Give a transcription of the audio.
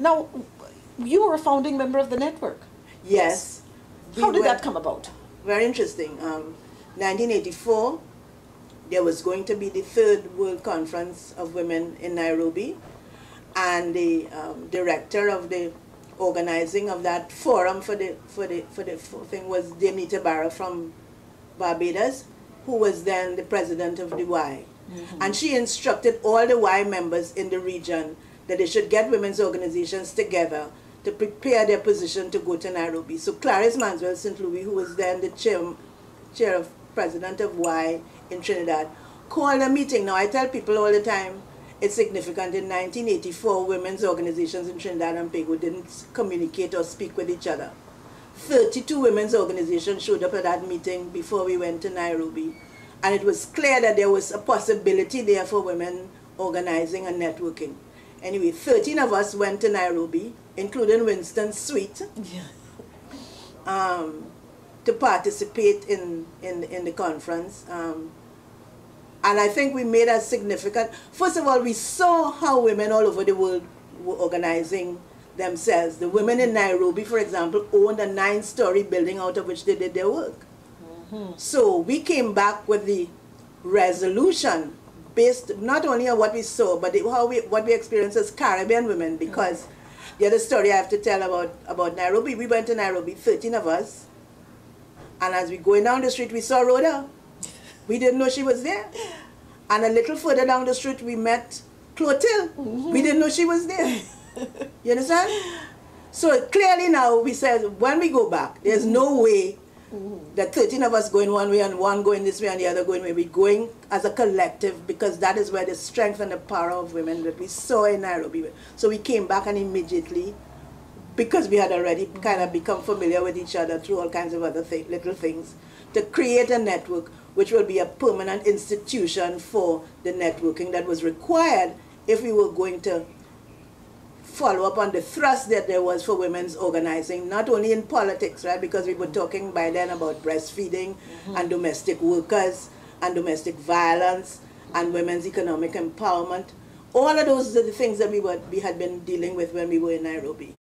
Now, you were a founding member of the network. Yes. How did that come about? Very interesting. 1984, there was going to be the third World Conference of Women in Nairobi, and the director of the organizing of that forum for the thing was Demita Barra from Barbados, who was then the president of the Y. And she instructed all the Y members in the region that they should get women's organizations together to prepare their position to go to Nairobi. So Clarice Manswell St. Louis, who was then the chair of president of Y in Trinidad, called a meeting. Now I tell people all the time, it's significant. In 1984, women's organizations in Trinidad and Tobago didn't communicate or speak with each other. 32 women's organizations showed up at that meeting before we went to Nairobi. And it was clear that there was a possibility there for women organizing and networking. Anyway, 13 of us went to Nairobi, including Winston Sweet, to participate in the conference. And I think we made a significant, first of all, we saw how women all over the world were organizing themselves. The women in Nairobi, for example, owned a 9-story building out of which they did their work. So we came back with the resolution based not only on what we saw, but what we experienced as Caribbean women, because the other story I have to tell about Nairobi, we went to Nairobi, 13 of us, and as we going down the street, we saw Rhoda. We didn't know she was there. And a little further down the street, we met Clotilde. We didn't know she was there. You understand? So clearly now, we said, when we go back, there's no way that 13 of us going one way and one going this way and the other going way. We're going as a collective, because that is where the strength and the power of women that we saw in Nairobi. So we came back, and immediately, because we had already kind of become familiar with each other through all kinds of other little things, to create a network which will be a permanent institution for the networking that was required if we were going to follow up on the thrust that there was for women's organizing, not only in politics, right, because we were talking by then about breastfeeding and domestic workers and domestic violence and women's economic empowerment. All of those are the things that we had been dealing with when we were in Nairobi.